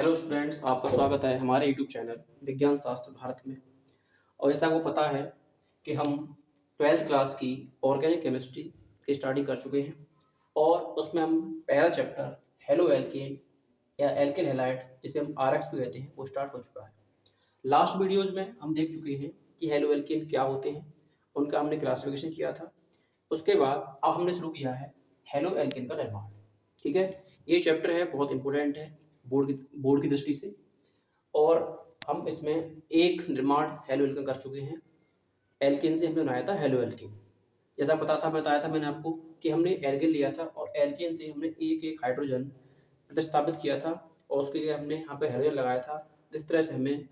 Hello students, आपका स्वागत है हमारे यूट्यूब चैनल विज्ञान शास्त्र भारत में। और जैसा आपको पता है कि हम 12th क्लास की ऑर्गेनिक केमिस्ट्री की स्टार्टिंग कर चुके हैं और उसमें हम पहला चैप्टर हेलो एल्केन या एल्केन हैलाइड जिसे हम आरएक्स भी कहते हैं वो स्टार्ट हो चुका है। लास्ट वीडियोज में हम देख चुके हैं कि हेलो एल्केन क्या होते हैं, उनका हमने क्लासिफिकेशन किया था। उसके बाद अब हमने शुरू किया है हेलो एल्केन का निर्माण। ठीक है, ये चैप्टर है, बहुत इंपॉर्टेंट है बोर्ड की दृष्टि से। और हम इसमें एक निर्माण हेलो एल्केन कर चुके हैं। एल्केन से हमने बनाया था हेलो एल्केन। जैसा बताया था मैंने आपको कि हमने एल्केन लिया था और एल्केन से हमने एक एक हाइड्रोजन प्रतिस्थापित किया था और उसके लिए हमने यहाँ पे हेलोजन लगाया था। इस तरह से हमें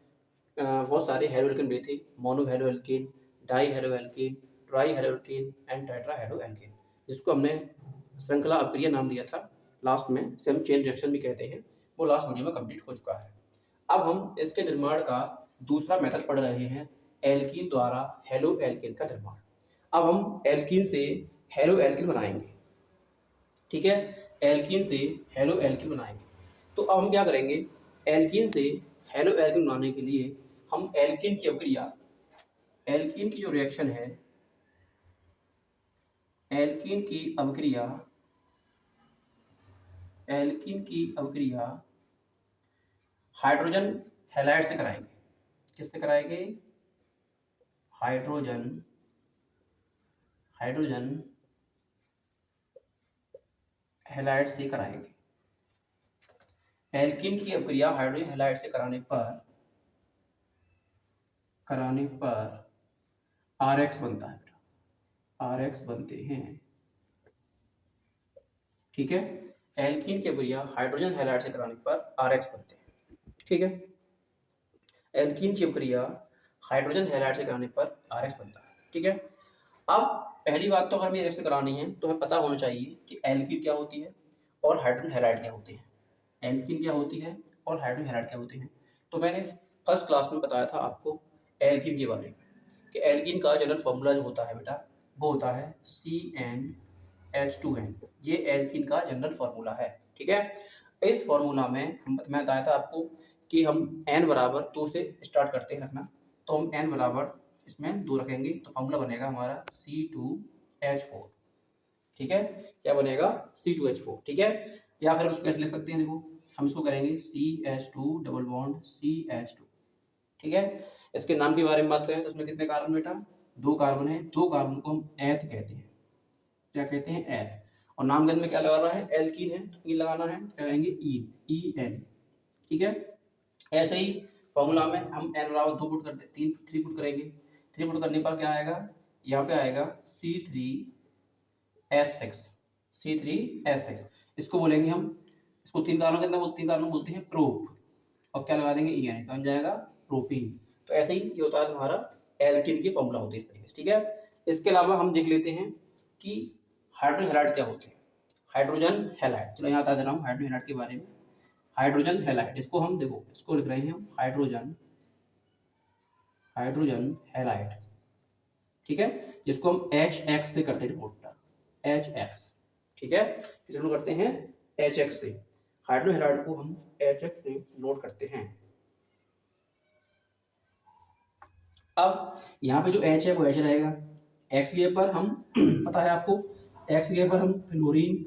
बहुत सारे हेलो एल्केन मिले थे। Mono halo alkane, die halo alkane, try halo alkane and tetra halo alkane, जिसको हमने श्रृंखला अपक्रिया नाम दिया था। लास्ट में से हम चेन रिएक्शन भी कहते हैं, वो लास्ट वीडियो में कंप्लीट हो चुका है। अब हम इसके निर्माण का दूसरा मेथड पढ़ रहे हैं, एल्कीन द्वारा हेलो एल्केन का निर्माण। अब हम एल्कीन से हेलो एल्केन बनाएंगे। ठीक है, एल्कीन से हेलो एल्केन बनाएंगे। तो अब हम क्या करेंगे, एल्कीन से हेलो एल्केन बनाने के लिए हम एल्कीन की अपक्रिया, एल्कीन की जो रिएक्शन है, एल्कीन की अपक्रिया, एल्कीन की अपक्रिया हाइड्रोजन हैलाइड से कराएंगे। किससे कराएंगे? हाइड्रोजन हैलाइड से कराएंगे। एल्कीन की अपक्रिया हाइड्रोजन हैलाइड से कराने पर आरएक्स बनता है, आरएक्स बनते हैं। ठीक है, एल्कीन की अपक्रिया हाइड्रोजन हैलाइड से कराने पर आरएक्स बनते हैं। ठीक है, एल्कीन की अपक्रिया हाइड्रोजन हैलाइड से कराने पर आरएक्स बनता है। ठीक है, अब पहली बात तो अगर हमें रिएक्शन करानी है तो हमें पता होना चाहिए कि एल्कीन क्या होती है और हाइड्रोजन हैलाइड क्या होते हैं। एल्कीन क्या होती है और हाइड्रोजन हैलाइड क्या होते हैं। तो मैंने फर्स्ट क्लास में बताया था आपको एल्कीन के बारे में कि एल्कीन का जनरल फॉर्मूला जो होता है बेटा, वो होता है CnH2n। ये एल्कीन का जनरल फॉर्मूला है। ठीक है, इस फॉर्मूला में मैं बताया था आपको कि हम n बराबर 2 से स्टार्ट करते हैं रखना। तो हम n बराबर इसमें 2 रखेंगे तो फॉर्मूला बनेगा हमारा C2H4। ठीक है, क्या बनेगा? C2H4। ठीक है, या फिर उसको कैसे लिख सकते हैं, देखो हम इसको करेंगे CH2 डबल बॉन्ड CH2। ठीक है, इसके नाम के बारे में बात करें तो इसमें कितने कार्बन बेटा? 2 कार्बन है। 2 कार्बन को हम एथ कहते हैं। क्या कहते हैं? एथ। और नामगंध में क्या लगा रहा है? एल्कीन है तो ई लगाना है, क्या कहेंगे? EN। ठीक है, ऐसे ही फॉर्मूला में हम n बराबर 2 पुट करते, 3 पुट करेंगे। 3 पुट करने पर क्या आएगा? यहाँ पे आएगा C3H6। इसको बोलेंगे हम, इसको 3 कार्बन के अंदर 3 कार्बन बोलते हैं प्रोप, और क्या लगा देंगे? EN, बन जाएगा प्रोपीन। तो ऐसे ही ये होता है तुम्हारा एल्कीन की फॉर्मूला होती है इस तरीके से। ठीक है, इसके अलावा हम देख लेते हैं कि हाइड्रोजन हैलाइड क्या होते हैं। हाइड्रोजन हैलाइड, चलो यहाँ बता दे रहा हूँ हाइड्रोजन हैलाइड के बारे में। हाइड्रोजन हैलाइड, इसको हम देखो, इसको लिख रहे हैं हम हाइड्रोजन हैलाइड। ठीक है, जिसको हम HX से करते हैं रिपोर्ट, HX। ठीक है, किसे नोट करते हैं? HX से। हाइड्रोजन हैलाइड को हम HX से नोट करते हैं। अब यहाँ पे जो H है वो H रहेगा। X की जगह पर हम पता है आपको, X की जगह पर हम फ्लोरीन,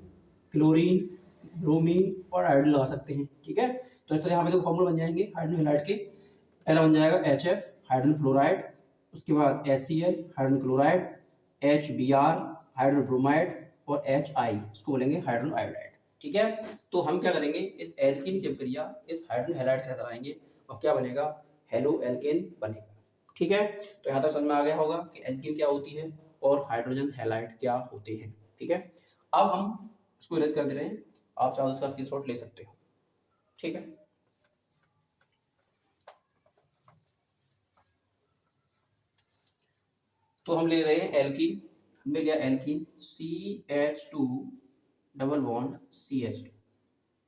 क्लोरीन, ब्रोमीन और आयोडीन लगा सकते हैं। ठीक है, तो इस तरह यहाँ पे देखो फॉर्मूला बन जाएंगे हाइड्रोजन हैलाइड के। पहला बन जाएगा HF हाइड्रोजन फ्लोराइड, उसके बाद HCl hydrogen chloride, HBr hydrogen bromide और HI, इसको बोलेंगे हाइड्रोजन आयोडाइड। ठीक है, तो हम क्या करेंगे, इस एल्कीन की अपक्रिया इस हाइड्रोजन हैलाइड से कराएंगे और क्या बनेगा? हेलो एल्केन बनेगा। ठीक है, तो यहाँ तक समझ में आ गया होगा कि एल्कीन क्या होती है और हाइड्रोजन हैलाइड क्या होते हैं। ठीक है, अब हम इसको इरेज कर दे रहे हैं, आप चाहो इसका स्क्रीनशॉट ले सकते हो। ठीक है, तो हम ले रहे हैं एल्कीन, हमने लिया alkene CH2 double bond CH2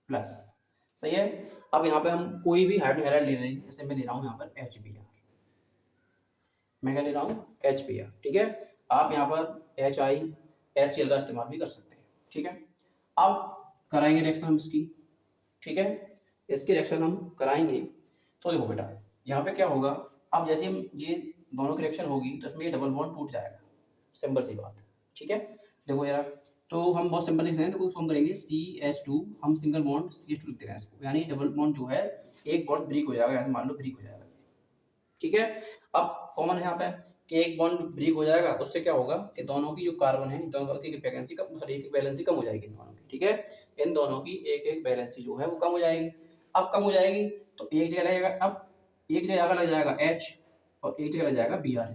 plus. सही है, अब यहाँ पे हम कोई भी हाइड्रोजन हैलाइड ले रहे हैं, जैसे मैं ले रहा हूँ यहाँ पर HBr, मैं क्या ले रहा हूँ? HBr। ठीक है, आप यहाँ पर HI HCl का इस्तेमाल भी कर सकते हैं। ठीक है, अब कराएंगे रिएक्शन हम इसकी। ठीक है, इसकी रिएक्शन हम कराएंगे। तो देखो बेटा यहाँ पे क्या होगा, अब जैसे हम ये दोनों की रिएक्शन होगी तो इसमें ये डबल बॉन्ड टूट जाएगा, सिंपल सी बात है, ठीक है। देखो यार, तो हम बहुत सिंपल लिख सकते हैं, देखो इसको हम करेंगे CH2, हम सिंगल बॉन्ड CH2 लिख देंगे इसको, यानी डबल बॉन्ड जो है एक बॉन्ड ब्रेक हो जाएगा, ऐसे मान लो ब्रेक हो जाएगा, ठीक है। अब कॉमन है यहाँ पे कि एक बॉन्ड ब्रेक हो जाएगा तो उससे क्या होगा कि दोनों की जो कार्बन है, दोनों की वैलेंसी कम, सॉरी एक वैलेंसी कम हो जाएगी इन दोनों की, ठीक है। इन दोनों की एक एक वैलेंसी जो है वो कम हो जाएगी। अब कम हो जाएगी तो एक जगह लगेगा, अब एक जगह लग जाएगा H और एक जगह लग जाएगा Br,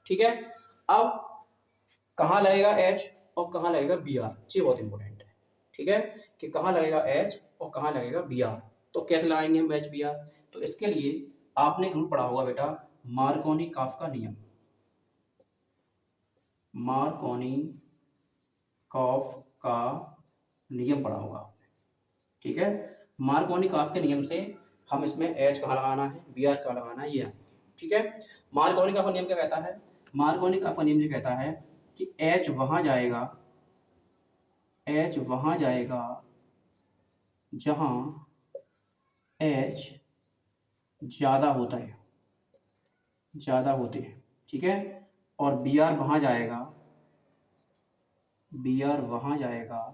ठीक है। अब कहाँ लगेगा H और कहाँ लगेगा Br, ये बहुत इंपॉर्टेंट है, ठीक है, कि कहाँ लगेगा H और कहाँ लगेगा Br। तो कैसे लगाएंगे हम H Br, तो इसके लिए आपने रूल पढ़ा होगा बेटा, मार्कोनी कॉफ का नियम, मार्कोनी कॉफ का नियम पढ़ा होगा आपने, ठीक है। मार्कोनी कॉफ के नियम से हम इसमें H कहाँ लगाना है, Br कहाँ लगाना है, ये ठीक है। मार्कोनी कॉफ का नियम क्या कहता है, मार्कोनी कॉफ का नियम ये कहता है कि H वहां जाएगा, H वहां जाएगा जहां H ज्यादा होता है, ज्यादा होते हैं, ठीक है। और Br वहां जाएगा, Br वहां जाएगा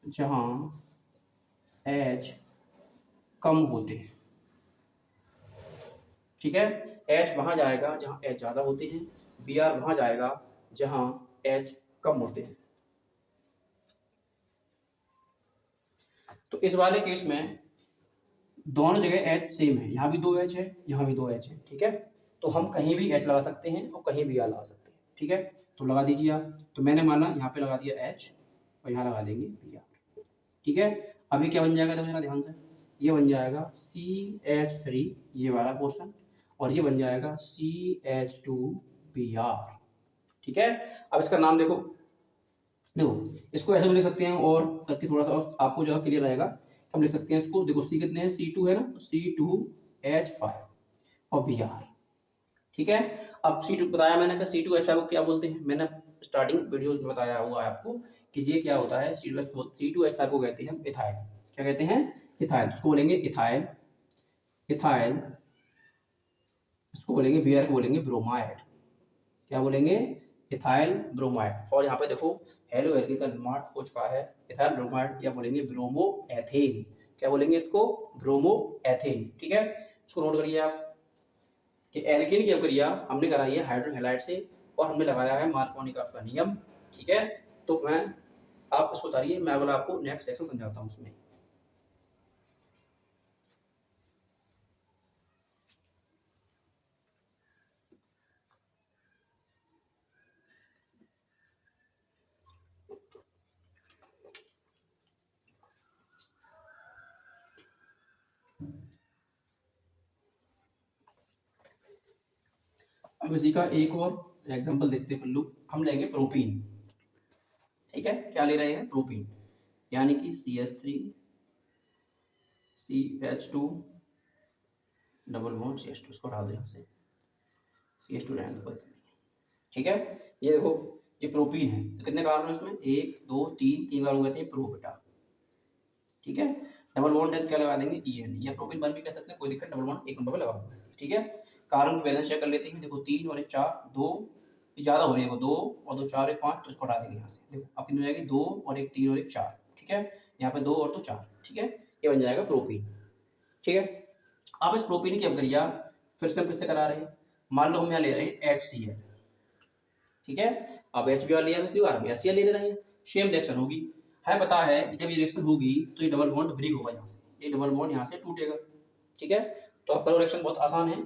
जहां H कम होते हैं, ठीक है। H वहां जाएगा जहां H ज्यादा होते हैं, Br वहां जाएगा जहां H कम होते हैं। तो इस वाले केस में दोनों जगह H सेम है, यहाँ भी 2 H है, यहाँ भी 2 H है, ठीक है। तो हम कहीं भी H लगा सकते हैं और कहीं भी R लगा सकते हैं, ठीक है। तो लगा दीजिए आप, तो मैंने माना यहाँ पे लगा दिया H और यहाँ लगा देंगे Br, ठीक है। अभी क्या बन जाएगा, देखो जरा ध्यान से, ये बन जाएगा CH3 ये वाला पोर्शन, और ये बन जाएगा CH2Br, ठीक है। अब इसका नाम देखो, इसको ऐसे भी लिख सकते हैं और करके थोड़ा सा आपको जो क्लियर रहेगा, हम लिख सकते हैं इसको, देखो C कितने हैं, C2 है ना, तो C2H5 और Br, ठीक है। अब C2 बताया मैंने कि C2H5 को क्या बोलते हैं, मैंने स्टार्टिंग वीडियोस में बताया हुआ है आपको कि ये क्या होता है, C2H5 को कहते हैं हम इथाइल, क्या कहते हैं, इथाइल, इसको बोलेंगे इथाइल, इथाइल, इसको बोलेंगे Br को बोलेंगे ब्रोमाइड, क्या बोलेंगे, इथाइल ब्रोमाइड। और यहाँ पे देखो हेलो एल्केन का निर्माण हो चुका है, इथाइल ब्रोमाइड, या बोलेंगे ब्रोमो एथेन, क्या बोलेंगे इसको, ब्रोमो एथेन, ठीक है। इसको नोट करिए आप कि एल्केन की अभिक्रिया हमने कराई है हाइड्रोजन हैलाइड से और हमने लगाया है मार्कोनी का नियम, ठीक है। तो मैं आप इसको उतारिए, मैं अगला आपको नेक्स्ट सेक्शन समझाता हूँ उसमें। अब इसी का एक और एग्जांपल देखते हैं पल्लू, हम लेंगे प्रोपीन, ठीक है। क्या ले रहे हैं, प्रोपीन, यानी कि CH3 CH2 double bond CH2, इसको हटा दो यहाँ से, CH2 रहने दो, ठीक है। ये देखो ये प्रोपीन है, तो कितने कार्बन है इसमें, 1 2 3, 3 कार्बन कहते हैं प्रो बेटा, ठीक है। डबल बॉन्ड है तो क्या लगा देंगे EN, या प्रोपीन बन भी कह सकते हैं, कोई दिक्कत, डबल बॉन्ड एक नंबर पे लगा हुआ है, ठीक है। कार्बन की वैलेंस चेक कर लेते हैं, देखो 3 और 1 4, 2 ज्यादा हो रही है, 2 और 2 4 1 5, तो इसको हटा देंगे यहाँ से, देखो अब कितनी हो जाएगी, 2 और 1 3 और 1 4, ठीक है। यहाँ पे 2 और 2 4, ठीक है, ये बन जाएगा प्रोपीन, ठीक है। अब इस प्रोपीन की अभिक्रिया फिर से हम किससे करा रहे हैं, मान लो हम यहाँ ले रहे हैं HCl, ठीक है। अब HBr लिया, इसी बार हम HCl ले रहे हैं, सेम रिएक्शन होगी, है पता है जब ये रिएक्शन होगी तो ये डबल बॉन्ड ब्रेक होगा, यहाँ से ये डबल बॉन्ड यहाँ से टूटेगा, ठीक है। तो अब करो रिएक्शन बहुत आसान है,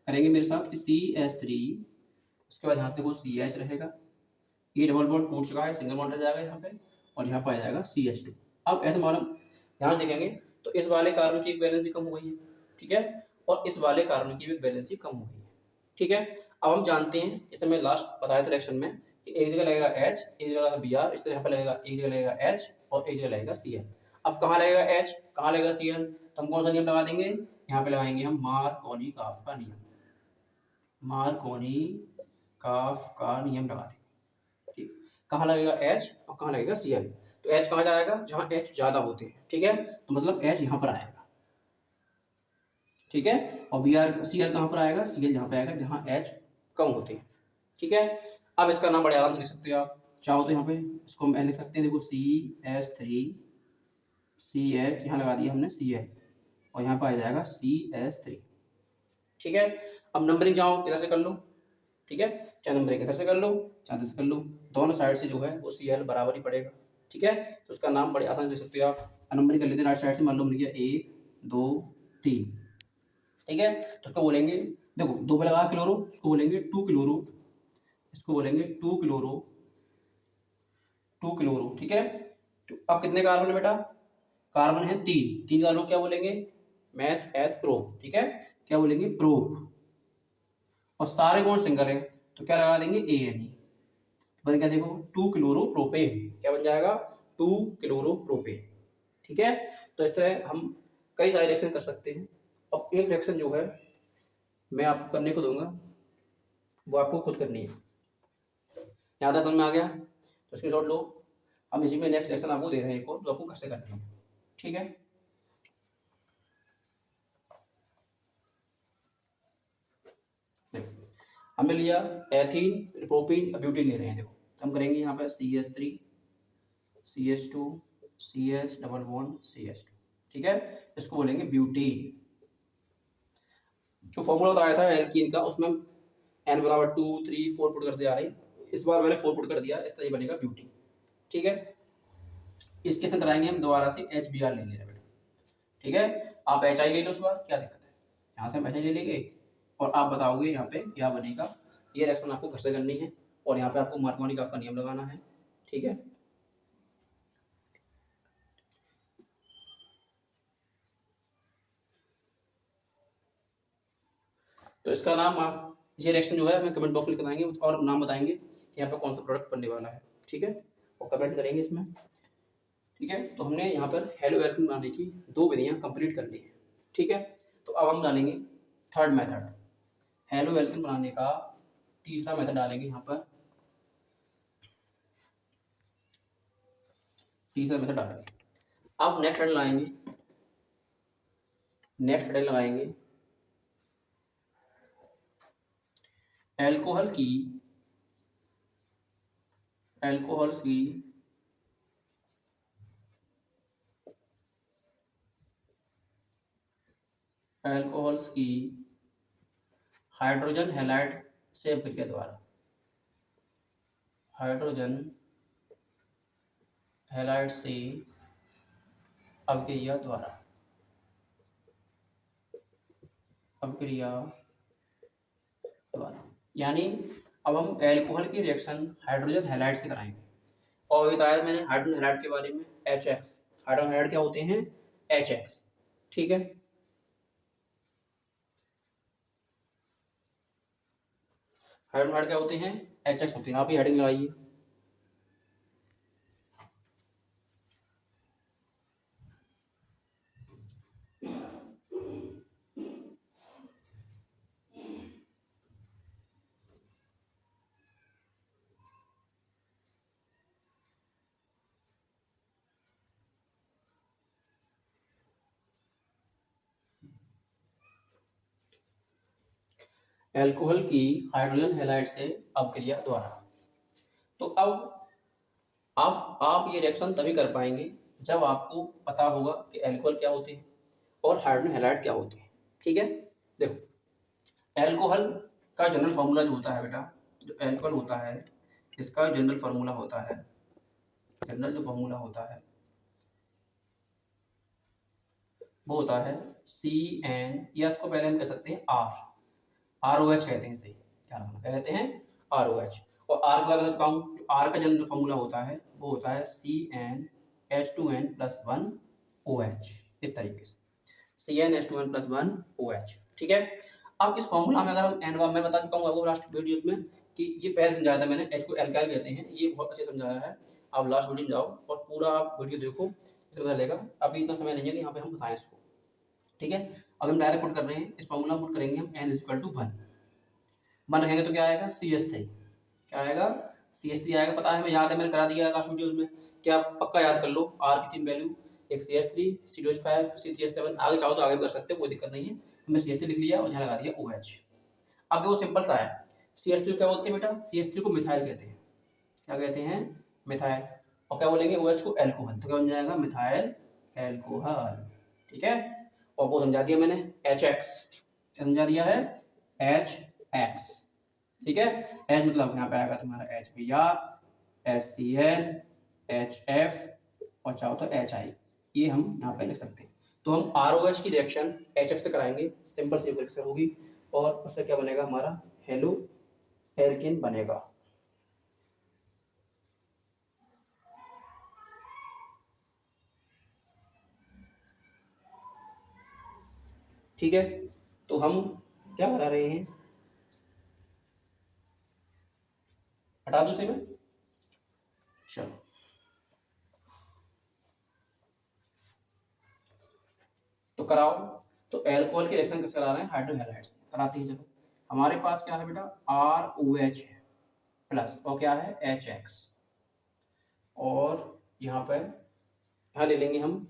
करेंगे मेरे साथ CH3, उसके बाद यहाँ से देखो CH रहेगा, ये डबल बॉन्ड टूट चुका है, सिंगल बॉन्ड रह जाएगा यहाँ पे, और यहाँ पर आ जाएगा CH2। अब ऐसे मालूम यहाँ से देखेंगे तो इस वाले कार्बन की वैलेंसी कम हो गई है, ठीक है, और इस वाले कार्बन की भी वैलेंसी कम हो गई है, ठीक है। अब हम जानते हैं, इसे मैं लास्ट बताया था रिएक्शन में कि एक जगह लगेगा H, एक जगह लगेगा Br, इस तरह यहाँ पे लगेगा, एक जगह लगेगा H और एक जगह लगेगा Cl। अब कहाँ लगेगा H, कहाँ लगेगा Cl, तो हम कौन सा नियम लगा देंगे, यहाँ पे लगाएंगे हम मार्कोनी कॉफ का नियम, मार्कोनी कॉफ का नियम लगा देंगे, ठीक। कहाँ लगेगा H और कहाँ लगेगा Cl, तो H कहाँ जाएगा, जहाँ H ज्यादा होते हैं, ठीक है, तो मतलब H यहाँ पर आएगा, ठीक है। और Cl कहाँ पर आएगा, Cl जहाँ पे आएगा जहाँ H कम होते हैं, ठीक है। अब इसका नाम बड़े आराम से लिख सकते हो आप, चाहो तो यहाँ पे इसको हम लिख सकते हैं, देखो CH3 CH यहाँ लगा दिया हमने Cl, और यहाँ पर आ जाएगा CH3, ठीक है। अब नंबरिंग चाहो इधर से कर लो, ठीक है, चाहे नंबरिंग इधर से कर लो चाहे इधर से कर लो, दोनों साइड से जो है वो Cl बराबर ही पड़ेगा, ठीक है। तो उसका नाम बड़े आसानी से लिख सकते हो आप। नंबरिंग कर लेते हैं राइट साइड से, मान लो हमने किया 1 2 3, ठीक है। तो उसको बोलेंगे, देखो दो पे लगा क्लोरो, उसको बोलेंगे 2 क्लोरो, इसको बोलेंगे 2 क्लोरो, 2 क्लोरो, ठीक है। तो अब कितने कार्बन है बेटा, कार्बन है 3 कार्बन क्या बोलेंगे, मैथ एथ प्रोप, ठीक है, क्या बोलेंगे प्रोप, और सारे बॉन्ड सिंगल है तो क्या लगा देंगे ANE, बन क्या देखो 2 क्लोरो प्रोपेन, क्या बन जाएगा 2 क्लोरो प्रोपेन, ठीक है। तो इस तरह हम कई सारे रिएक्शन कर सकते हैं। अब एक रिएक्शन जो है मैं आपको करने को दूंगा, वो आपको खुद करनी है, यहाँ तक समझ में आ गया, तो इसकी शॉट लो। हम इसी में नेक्स्ट लेक्चर आपको दे रहे हैं एक और, जो आपको घर से करनी है, ठीक है। हमने लिया एथीन प्रोपीन ब्यूटीन ले रहे हैं, देखो हम करेंगे यहाँ पर CH3 CH2 CH double bond CH2, ठीक है, इसको बोलेंगे ब्यूटीन। जो फॉर्मूला बताया था एल्कीन का, उसमें n बराबर 2 3 4 पुट करते जा रहे हैं, इस बार मैंने 4 पुट कर दिया, इस तरह बनेगा ब्यूटीन, ठीक है। इसके साथ कराएंगे हम दोबारा से HBr ले लेना बेटा, ठीक है। आप HI ले लो इस बार, क्या दिक्कत है, यहाँ से हम HI ले लेंगे और आप बताओगे यहाँ पे क्या बनेगा। ये रिएक्शन आपको घर से करनी है, और यहाँ पे आपको मार्कोनी का नियम लगाना है, ठीक है। तो इसका नाम आप, ये रिएक्शन जो है हमें कमेंट बॉक्स में लिखवाएंगे और नाम बताएंगे कि यहाँ पे कौन सा प्रोडक्ट बनने वाला है, ठीक है, और कमेंट करेंगे इसमें, ठीक है। तो हमने यहाँ पर हेलो एल्कीन बनाने की 2 विधियाँ कंप्लीट कर ली है, ठीक है। तो अब हम डालेंगे थर्ड मेथड, हेलो एल्कीन बनाने का तीसरा मेथड डालेंगे यहाँ पर, तीसरा मेथड डालेंगे। अब नेक्स्ट हेड लगाएंगे, नेक्स्ट हेड लगाएंगे एल्कोहल की एल्कोहल्स की हाइड्रोजन हैलाइड से अभिक्रिया द्वारा, हाइड्रोजन हैलाइड से अभिक्रिया द्वारा, अभिक्रिया द्वारा, यानी अब हम एल्कोहल की रिएक्शन हाइड्रोजन हैलाइड से कराएंगे। और बताया मैंने हाइड्रोजन हैलाइड के बारे में HX, हाइड्रोजन हैलाइड क्या होते हैं HX, ठीक है। हाइड्रोजन हैलाइड क्या होते हैं HX होते हैं, आप ये हेडिंग लगाइए। एल्कोहल की हाइड्रोजन हैलाइड से अभिक्रिया द्वारा। तो अब आप ये रिएक्शन तभी कर पाएंगे जब आपको पता होगा कि एल्कोहल क्या होते हैं और हाइड्रोजन हैलाइड क्या होते हैं, ठीक है। देखो एल्कोहल का जनरल फार्मूला जो होता है बेटा, जो एल्कोहल होता है इसका जनरल फार्मूला होता है, जनरल जो फार्मूला होता है वो होता है CN, या इसको पहले हम कह सकते हैं ROH कहते हैं, इसे क्या कहते हैं ROH। और R का अगर काउंट, R का जनरल फार्मूला होता है वो होता है CnH2n+1OH, इस तरीके से CnH2n+1OH, ठीक है। अब इस फॉर्मूला में अगर हम एन, मैं बता चुका हूँ आपको लास्ट वीडियोज में कि ये पहले समझाया था मैंने, H को एल्काइल कहते हैं, ये बहुत अच्छे समझाया है। आप लास्ट वीडियो में जाओ और पूरा आप वीडियो देखो, इससे पता चलेगा। अभी इतना समय नहीं है कि यहाँ पे हम बताएं इसको, ठीक है। अब हम डायरेक्ट पुट कर रहे हैं, इस फॉर्मूला पुट करेंगे हम n=1, 1 रखेंगे तो क्या आएगा CH3, क्या आएगा CH3 आएगा, पता है हमें, याद है मैंने करा दिया लास्ट वीडियो में क्या पक्का याद कर लो, आर की 3 वैल्यू, एक CH3, C2H5, C3H7, आगे चाहो तो आगे भी कर सकते हो, कोई दिक्कत नहीं है। हमने CH3 लिख लिया और यहाँ लगा दिया OH। अब देखो सिंपल सा है, CH3 को क्या बोलते हैं बेटा, CH3 को मिथाइल कहते हैं। क्या कहते हैं, मिथाइल। और क्या बोलेंगे OH को एल्कोहल, तो क्या बन जाएगा, मिथाइल एल्कोहल। ठीक है, और वो समझा दिया मैंने, HX समझा दिया है, HX। ठीक है, H मतलब यहाँ पे आएगा तुम्हारा HBr, HCl, HF और चाहो तो HI, ये हम यहाँ पे लिख सकते हैं। तो हम ROH की रिएक्शन HX से कराएंगे, सिंपल सी रिएक्शन होगी, और उससे क्या बनेगा, हमारा हेलो एल्केन बनेगा। ठीक है, तो हम क्या बना रहे हैं, हटा दो इसे मैं, चलो। तो कराओ, तो एल्कोहल की रिएक्शन किससे करा रहे हैं, हाइड्रोहैलाइड से कराते हैं। चलो, हमारे पास क्या है बेटा, ROH है प्लस, और क्या है, HX, और यहाँ पर यहाँ ले लेंगे हम,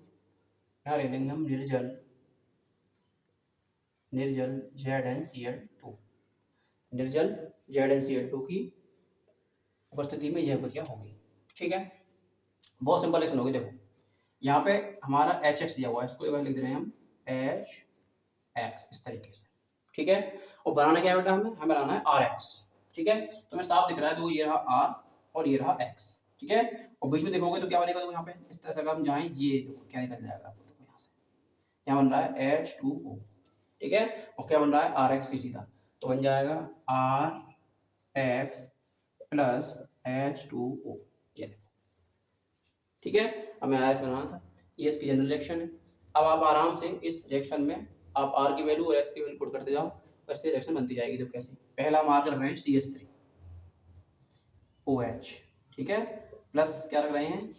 यहाँ ले लेंगे हम निर्जल, निर्जल ZnCl2, निर्जल ZnCl2 की उपस्थिति में यह प्रतिक्रिया होगी। ठीक है, बहुत सिंपल रिएक्शन होगी। देखो यहाँ पे हमारा HX दिया हुआ है, इसको एक बार लिख दे रहे हैं हम HX इस तरीके से। ठीक है, और बनाना क्या है बेटा, हमें बनाना है RX। ठीक है, तो मैं साफ दिख रहा है, तो ये रहा R और ये रहा X। ठीक है, और बीच में देखोगे तो क्या बनेगा, तो यहाँ पे इस तरह से अगर हम जाएं, ये देखो क्या निकल जाएगा आपको, देखो यहाँ से, यहाँ बन रहा है H2O। ठीक है, और क्या बन रहा है, RX सीधा, तो बन जाएगा RX प्लस H2O, ये देखो। ठीक है, अब मैं आयत बनाना था, ये इसकी जनरल रिएक्शन है। अब आप आराम से इस रिएक्शन में आप R की वैल्यू और X की वैल्यू पुट करते जाओ, वैसे रिएक्शन बनती जाएगी। तो कैसे, पहला हम R कर रहे हैं CH3 OH, ठीक है, प्लस क्या रख रहे हैं,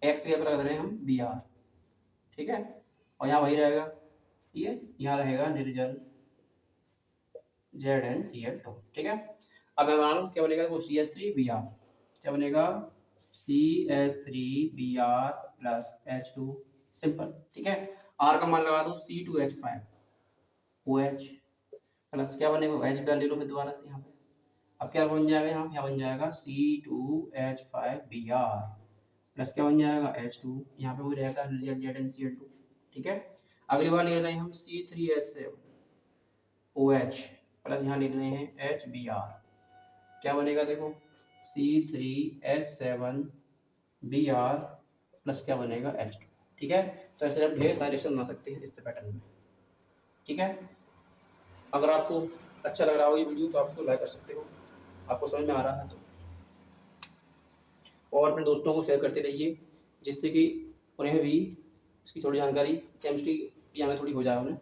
X की जगह रख रहे हैं हम Br। ठीक है, और यहाँ वही रहेगा, ये यहाँ रहेगा निर्जल ZnCl2। ठीक है, अब मैं बना लूँ, क्या बनेगा, वो CH3Br, क्या बनेगा, CH3Br प्लस H2, सिंपल। ठीक है, R का मान लगा दो, C2H5 OH प्लस क्या बनेगा, H ले लो फिर दोबारा से यहाँ पे। अब क्या बन जाएगा, यहाँ बन जाएगा C2H5Br प्लस क्या बन जाएगा, H2, यहाँ पे वही रहेगा निर्जल ZnCl2। ठीक है, अगली बार ले रहे हैं हम C3H7 OH प्लस यहाँ ले रहे हैं HBr, क्या बनेगा, देखो C3H7Br प्लस क्या बनेगा, H2। ठीक है, तो ऐसे हम ढेर सारे रिएक्शन बना सकते हैं इस पैटर्न में। ठीक है, अगर आपको अच्छा लग रहा हो ये वीडियो तो आप इसको लाइक कर सकते हो, आपको समझ में आ रहा है तो, और अपने दोस्तों को शेयर करते रहिए, जिससे कि उन्हें भी इसकी थोड़ी जानकारी, केमिस्ट्री की जानकारी थोड़ी हो जाए उन्हें।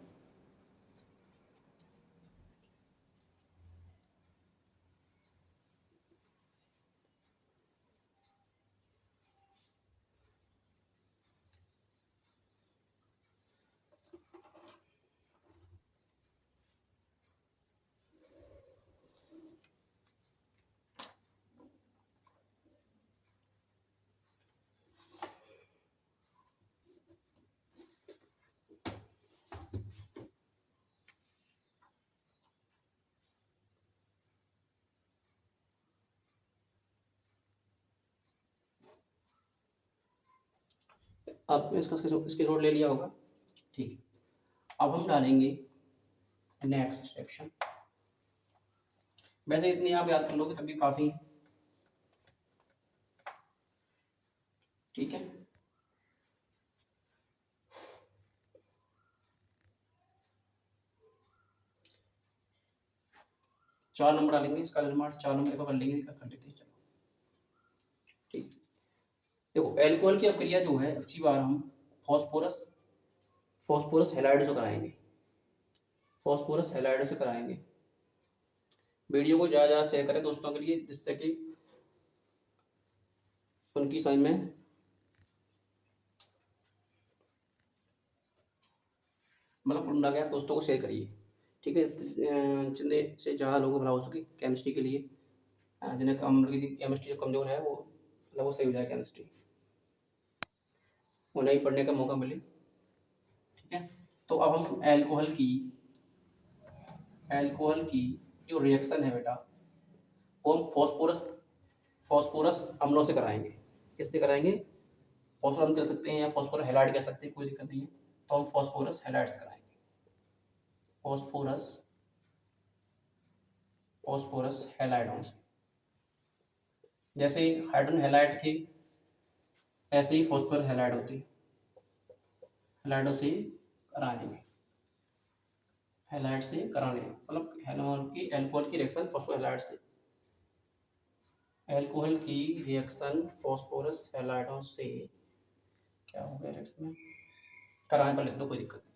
आपने इसका स्क्रीनशॉट ले लिया होगा। ठीक है, अब हम डालेंगे नेक्स्ट सेक्शन। वैसे इतनी आप याद कर लोगे तभी काफी। ठीक है, चार नंबर डालेंगे, इसका निर्माण 4 नंबर को कर लेंगे, कर लेते हैं। चलो ठीक, देखो एल्कोहल की अभिक्रिया जो है, अच्छी बार हम फॉस्फोरस फॉस्फोरस हैलाइड से कराएंगे, फॉस्फोरस हैलाइड से कराएंगे। वीडियो को ज़्यादा ज़्यादा शेयर करें दोस्तों के लिए, जिससे कि उनकी समझ में, मतलब उनका क्या, दोस्तों को शेयर करिए। ठीक है, जितने से ज़्यादा लोगों को भला हो सके केमिस्ट्री के लिए, जिन्हें कम केमिस्ट्री जो कमज़ोर है वो, मतलब वो सही हो जाए केमिस्ट्री। उन्हें ही पढ़ने का मौका मिले। ठीक है, तो अब हम एल्कोहल की जो रिएक्शन है बेटा, वो हम फॉस्फोरस अम्लों से कराएंगे। किससे कराएंगे? फॉस्फोरस हम कह सकते हैं या फॉस्फोरस हैलाइड कह सकते हैं, कोई दिक्कत नहीं है। तो हम फॉस्फोरस हैलाइड से कराएंगे। फॉस्फोरस हैलाइडों से, जैसे हाइड्रोजन हैलाइड थी ऐसे ही फॉस्फोरस हैलाइड होती, हैलाइडों से करा लेंगे। हैलाइड से कराने मतलब एल्कोहल की रिएक्शन फॉस्फोरस हैलाइड से, एल्कोहल की रिएक्शन फॉस्फोरस हैलाइडों से क्या हो गया रिएक्शन में, कराने पर लिख दो, कोई दिक्कत नहीं,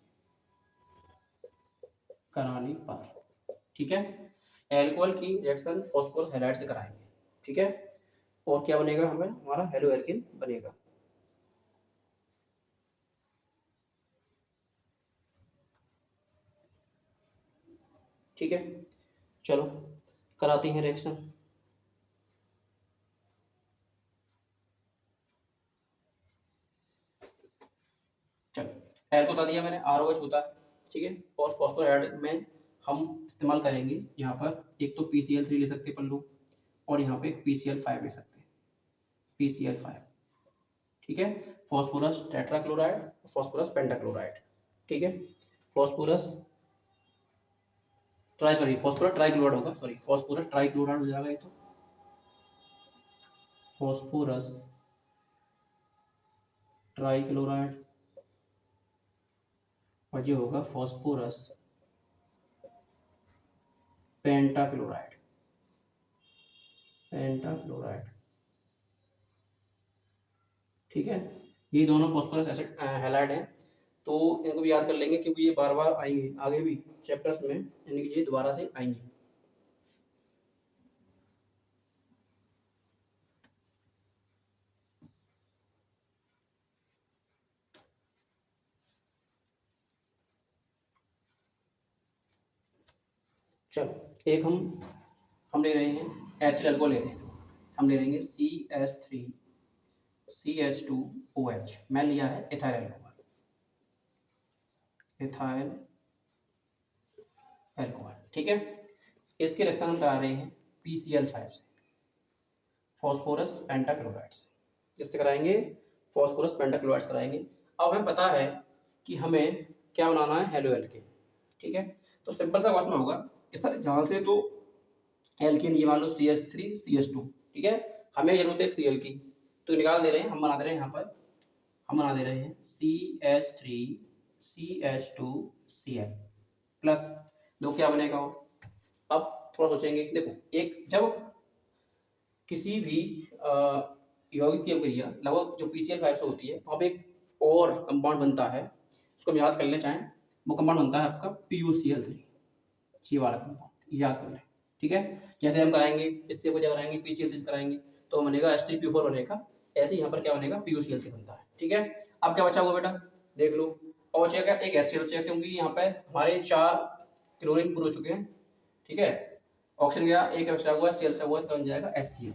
कराने पर। ठीक है, एल्कोहल की रिएक्शन फॉस्फोरस हैलाइड से कराएंगे। ठीक है, और क्या बनेगा हमें, हमारा हेलो एल्किन बनेगा। ठीक है, चलो कराते हैं रिएक्शन। चलो, एल को बता दिया मैंने, ROH होता है। ठीक है, और फॉस्फोराइड में हम इस्तेमाल करेंगे यहाँ पर एक तो PCl3 ले सकते हैं अपन लोग, और यहाँ पे PCl5 ले सकते हैं, PCl5। ठीक है, फॉस्फोरस टेट्राक्लोराइड, फॉस्फोरस पेंटाक्लोराइड। ठीक है, फॉस्फोरस फॉस्फोरस ट्राइक्लोराइड होगा, फॉस्फोरस ट्राइक्लोराइड हो जाएगा ये तो, फॉस्फोरस ट्राइक्लोराइड, और ये होगा फॉस्फोरस पेंटाक्लोराइड, ठीक है, ये दोनों फॉस्फोरस एसिड हैलाइड हैं। तो इनको भी याद कर लेंगे क्योंकि ये बार बार आएंगे आगे भी चैप्टर्स में, यानी कि ये दोबारा से आएंगे। चलो, एक हम ले रहे हैं एथिल अल्कोहल ले रहे हैं, हम ले लेंगे CH3CH2OH। मैं लिया है इथाइल अल्कोहल, इथाइल अल्कोहल। ठीक है, इसके रिएक्शन हम करा रहे हैं PCl5 से, फॉस्फोरस पेंटाक्लोराइड से। किससे कराएंगे? फॉस्फोरस पेंटाक्लोराइड से कराएंगे। अब हमें पता है कि हमें क्या बनाना है, हेलो एल्केन। ठीक है, तो सिंपल सा क्वेश्चन होगा कि सर जहां से तो एल्केन, ये मान लो CH3CH2, ठीक है, हमें जरूरत है एक Cl की, तो निकाल दे रहे हैं, हम बना दे रहे हैं यहाँ पर, हम बना दे रहे हैं CH3CH2Cl प्लस दो, क्या बनेगा वो। अब थोड़ा सोचेंगे, देखो एक जब किसी भी यौगिक की अभिक्रिया लगभग जो PCl5 से होती है, वहाँ पे एक और कंपाउंड बनता है, उसको हम याद कर लें चाहें, वो कंपाउंड बनता है आपका PuCl3, ये वाला कंपाउंड याद कर लें। ठीक है, जैसे हम कराएंगे इससे को जब कराएंगे PCl3 कराएंगे तो बनेगा H3PO4 बनेगा, ऐसे ही यहाँ पर क्या बनेगा, PuCl3 बनता है। ठीक है, अब क्या बचा हुआ बेटा, देख लो, और बचेगा एक HCl बचेगा, क्योंकि यहाँ पे हमारे 4 क्लोरीन पूरे हो चुके हैं। ठीक है, ऑक्सीजन गया, एक बचा हुआ Cl बचा हुआ, तो बन जाएगा HCl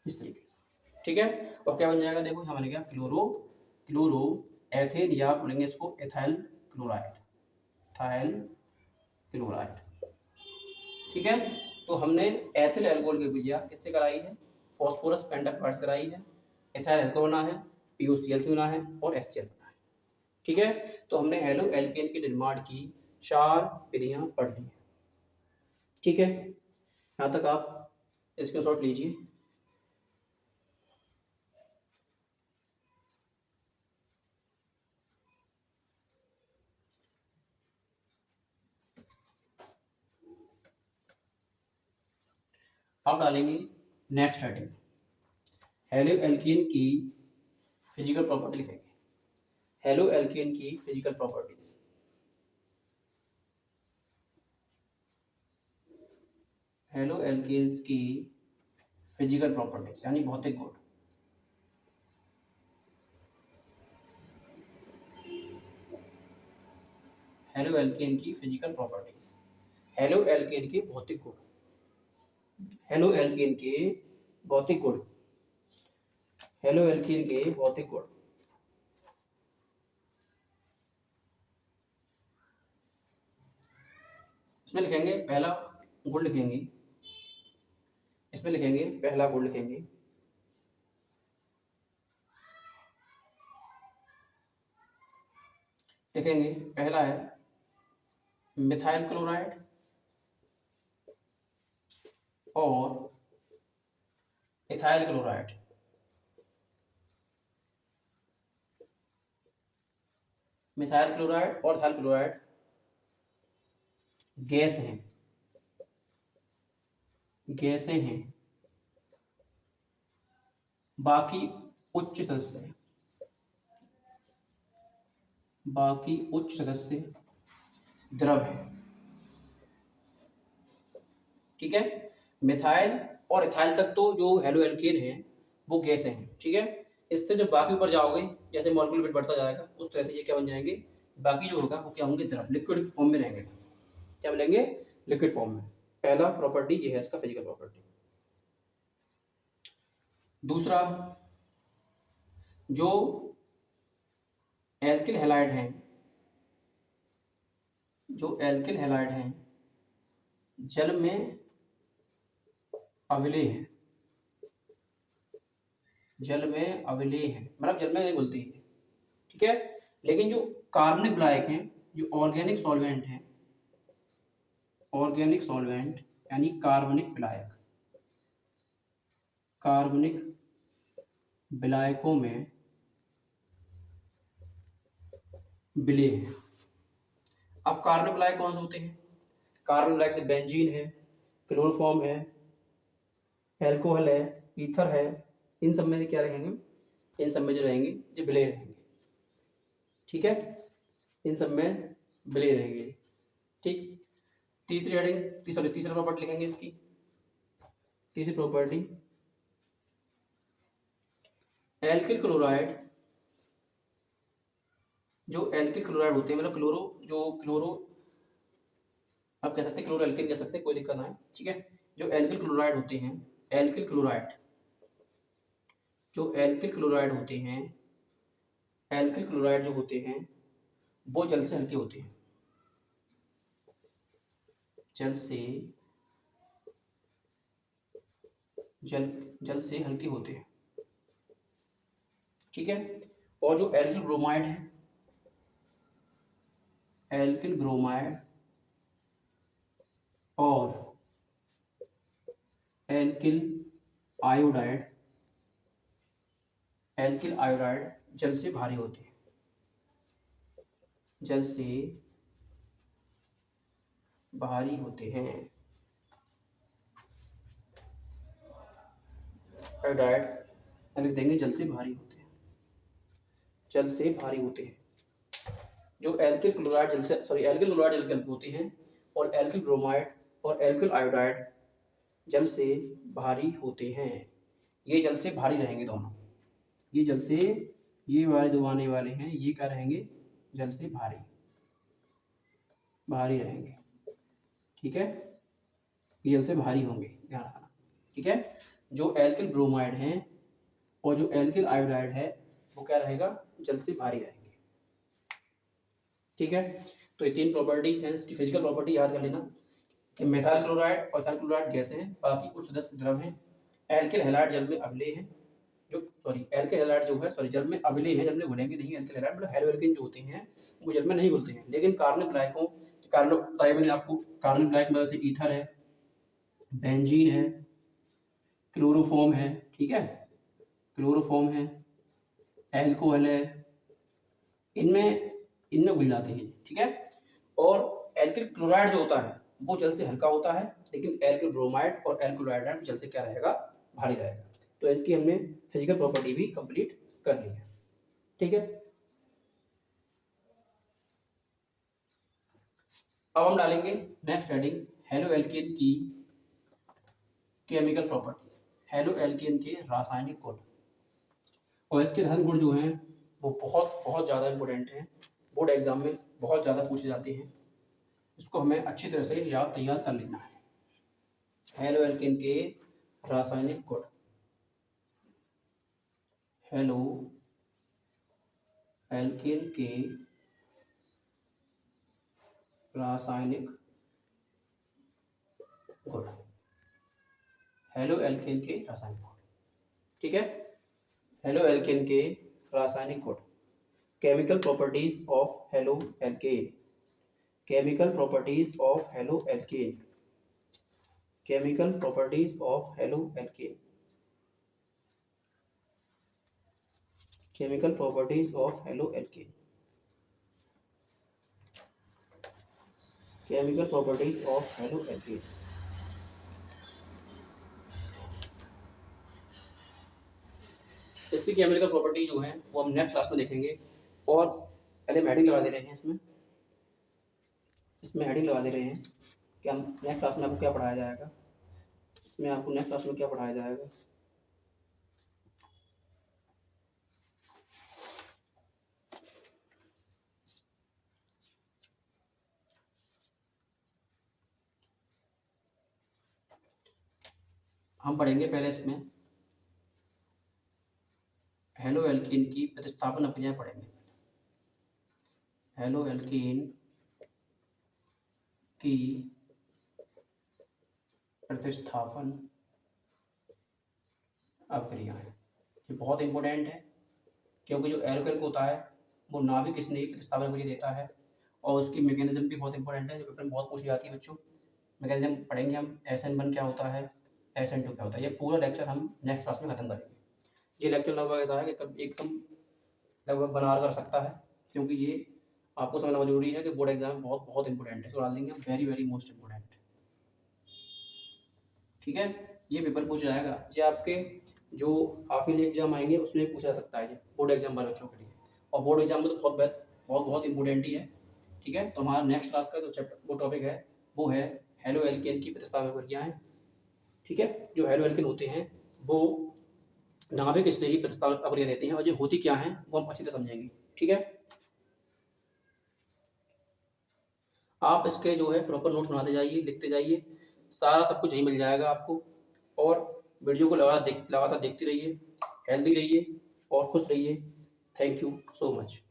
इस तरीके से। ठीक है, और क्या बन जाएगा, देखो यहाँ बन गया क्लोरो एथेन, या बोलेंगे इसको एथाइल क्लोराइड, एथाइल क्लोराइड। ठीक है, तो हमने एथिल अल्कोहल की विक्रिया किससे कराई है, फॉस्फोरस पेंटाक्लोराइड से कराई है, एथाइल अल्कोहल बना है, PuCl3 बना है, और HCl बना है। ठीक है, तो हमने हेलो एल्केन के निर्माण की 4 विधियां पढ़ ली है। ठीक है, यहाँ तक आप स्क्रीनशॉट लीजिए। अब डालेंगे नेक्स्ट हेडिंग, हेलो एल्केन की फिजिकल प्रॉपर्टी लिखेंगे, हेलो एल्केन की फिजिकल प्रॉपर्टीज, हेलो एल्केन्स की फिजिकल प्रॉपर्टीज यानी भौतिक गुण। हेलो एल्केन की फिजिकल प्रॉपर्टीज, हेलो एल्केन के भौतिक गुण, हेलो एल्केन के भौतिक गुण। हेलो एल्कीन के भौतिक गुण। इसमें लिखेंगे पहला गुण लिखेंगे, इसमें लिखेंगे पहला गुण लिखेंगे लिखेंगे पहला है मिथाइल क्लोराइड और इथाइल क्लोराइड। मिथाइल क्लोराइड और इथाइल क्लोराइड गैस हैं, गैसें हैं, बाकी उच्च सदस्य हैं, बाकी उच्च सदस्य द्रव है। ठीक है, मिथाइल और इथाइल तक तो जो हेलो एल्केन है वो गैसें हैं। ठीक है, इससे जो बाकी ऊपर जाओगे जैसे मॉलिक्यूल वेट बढ़ता जाएगा उस तरह से ये क्या बन जाएंगे, बाकी जो होगा वो क्या होंगे, द्रव, लिक्विड फॉर्म में रहेंगे। क्या मिलेंगे, लिक्विड फॉर्म में। पहला प्रॉपर्टी ये है इसका, फिजिकल प्रॉपर्टी। दूसरा, जो एल्किल हैलाइड हैं, जो एल्किल हैलाइड हैं जल में अविलेय हैं, जल में अविलेय हैं मतलब जल में नहीं घुलती है। ठीक है, लेकिन जो कार्बनिक विलायक हैं, जो ऑर्गेनिक सॉल्वेंट हैं, ऑर्गेनिक सॉल्वेंट यानी कार्बनिक विलायक, कार्बनिक विलायकों में विलेय है। अब कार्बनिक विलायक कौन से होते हैं, कार्बनिक विलायक से बेंजीन है, क्लोरोफॉर्म है, एल्कोहल है, ईथर है, इन सब में क्या रहेंगे, इन सब में जो रहेंगे जो विलेय रहेंगे। ठीक है, इन सब में विलेय रहेंगे। ठीक, तीसरी हेडिंग, तीसरा प्रॉपर्टी लिखेंगे इसकी, तीसरी प्रॉपर्टी, एल्किल क्लोराइड, जो एल्किल क्लोराइड होते हैं मतलब क्लोरो आप कह सकते हैं, क्लोरो एल्किन कह सकते हैं, कोई दिक्कत ना है। ठीक है, जो एल्किल क्लोराइड होते हैं, एल्किल क्लोराइड, जो एल्किल क्लोराइड होते हैं, एल्किल क्लोराइड जो होते हैं वो जल से हल्के होते हैं, जल से जल से हल्के होते हैं। ठीक है, और जो एल्किल ब्रोमाइड है, एल्किल ब्रोमाइड और एल्किल आयोडाइड, एल्किल आयोडाइड जल से भारी होते हैं, जल से भारी होते हैं। आयोडाइड लिख देंगे, जल से भारी होते हैं, जल से भारी होते हैं। जो एल्किल क्लोराइड जल से एल्किल क्लोराइड जल से हल्के होते हैं और एल्किल ब्रोमाइड और एल्किल आयोडाइड जल से भारी होते हैं। ये जल से भारी रहेंगे दोनों, ये जल से, ये वाले दो आने वाले हैं, ये क्या रहेंगे, जल से भारी, भारी रहेंगे। ठीक है, ये जल से भारी होंगे, ध्यान रखना। ठीक है, जो एल्किल ब्रोमाइड है और जो एल्किल आयोडाइड है वो क्या रहेगा, जल से भारी रहेंगे। ठीक है, तो ये तीन प्रॉपर्टीज हैं इसकी। फिजिकल प्रॉपर्टी याद कर लेना कि मेथाइल क्लोराइड और इथाइल क्लोराइड गैसें हैं, बाकी कुछ सदस्य द्रव हैं। एल्किल हैलाइड जल में अविलेय है, एल्किल हैलाइड जो है जल में अविलेय है, जल में घुलेंगे नहीं। एल्किल हैलाइड मतलब हेलो एल्किन जो होते हैं वो जल में नहीं घुलते हैं, लेकिन कार्बनिक विलायकों, मैंने आपको कार्बनिक विलायक में से ईथर है, बेंजीन है, क्लोरोफॉर्म है, ठीक है, क्लोरोफॉर्म है, एल्कोहल है, इनमें इनमें घुल जाते हैं। ठीक है, और एल्किल क्लोराइड जो होता है वो जल से हल्का होता है, लेकिन एल्किल ब्रोमाइड और एल्किल आयोडाइड जल से क्या रहेगा, भारी रहेगा। तो इनकी हमने फिजिकल प्रॉपर्टी भी कंप्लीट कर ली है। ठीक है, अब हम डालेंगे नेक्स्ट हेडिंग, हेलो एल्केन की केमिकल प्रॉपर्टीज, हेलो एल्केन के रासायनिक गुण। और इसके धन गुण जो हैं वो बहुत बहुत ज़्यादा इंपॉर्टेंट हैं, बोर्ड एग्जाम में बहुत ज़्यादा पूछे जाते हैं, इसको हमें अच्छी तरह से याद तैयार कर लेना है। हेलो एल्केन के रासायनिक गुण, हेलो एल्केन के रासायनिक गुण, हेलो एल्केन के रासायनिक गुण, ठीक है। हेलो एल्केन के रासायनिक गुण, chemical properties of halo alkane, chemical properties of halo alkane, chemical properties of halo alkane, chemical properties of halo alkane, chemical properties of halo alkane. इसकी केमिकल प्रॉपर्टी जो है वो हम नेक्स्ट क्लास में देखेंगे। और पहले हम हेडिंग लगा दे रहे हैं, इसमें हेडिंग लगा दे रहे हैं कि हम नेक्स्ट क्लास में आपको क्या पढ़ाया जाएगा, इसमें आपको नेक्स्ट क्लास में क्या पढ़ाया जाएगा। हम पढ़ेंगे पहले इसमें हेलो एल्कीन की प्रतिस्थापन अभिक्रिया पढ़ेंगे। हेलो एल्कीन की प्रतिस्थापन अभिक्रियाएं, ये बहुत इंपॉर्टेंट है क्योंकि जो एल्केन होता है वो नाभिक स्नेही प्रतिस्थापन अभिक्रिया देता है और उसकी मैकेनिज्म भी बहुत इंपॉर्टेंट है, जो पेपर में बहुत पूछी जाती है बच्चों। मैकेनिज्म पढ़ेंगे हम, SN1 क्या होता है, SN2 क्या होता है। ये पूरा लेक्चर हम नेक्स्ट क्लास में खत्म करेंगे। ये लेक्चर लगभग ऐसा है कि एकदम लगभग बनार कर सकता है, क्योंकि ये आपको समझना जरूरी है कि बोर्ड एग्जाम में बहुत बहुत इंपॉर्टेंट है, तो डाल देंगे वेरी वेरी मोस्ट इंपॉर्टेंट, ठीक है। ये पेपर पूछ जाएगा, ये आपके जो हाफ ईयरली एग्जाम आएंगे उसमें भी पूछा जा सकता है, बोर्ड एग्जाम वाले बच्चों के लिए। और बोर्ड एग्जाम में तो बहुत बहुत बहुत इंपॉर्टेंट ही है, ठीक है। तो हमारा नेक्स्ट क्लास का जो चैप्टर वो टॉपिक है वो है हेलो एल्केन की प्रतिस्थापन अभिक्रियाएं, ठीक है। जो हेलो एल्केन होते हैं वो नाभिक स्नेही प्रतिस्थापन अभिक्रिया देते हैं, और ये होती क्या है वो हम अच्छी तरह समझेंगे, ठीक है। आप इसके जो है प्रॉपर नोट्स बनाते जाइए, लिखते जाइए, सारा सब कुछ यही मिल जाएगा आपको। और वीडियो को लगातार देखते रहिए, हेल्दी रहिए और खुश रहिए। Thank you so much.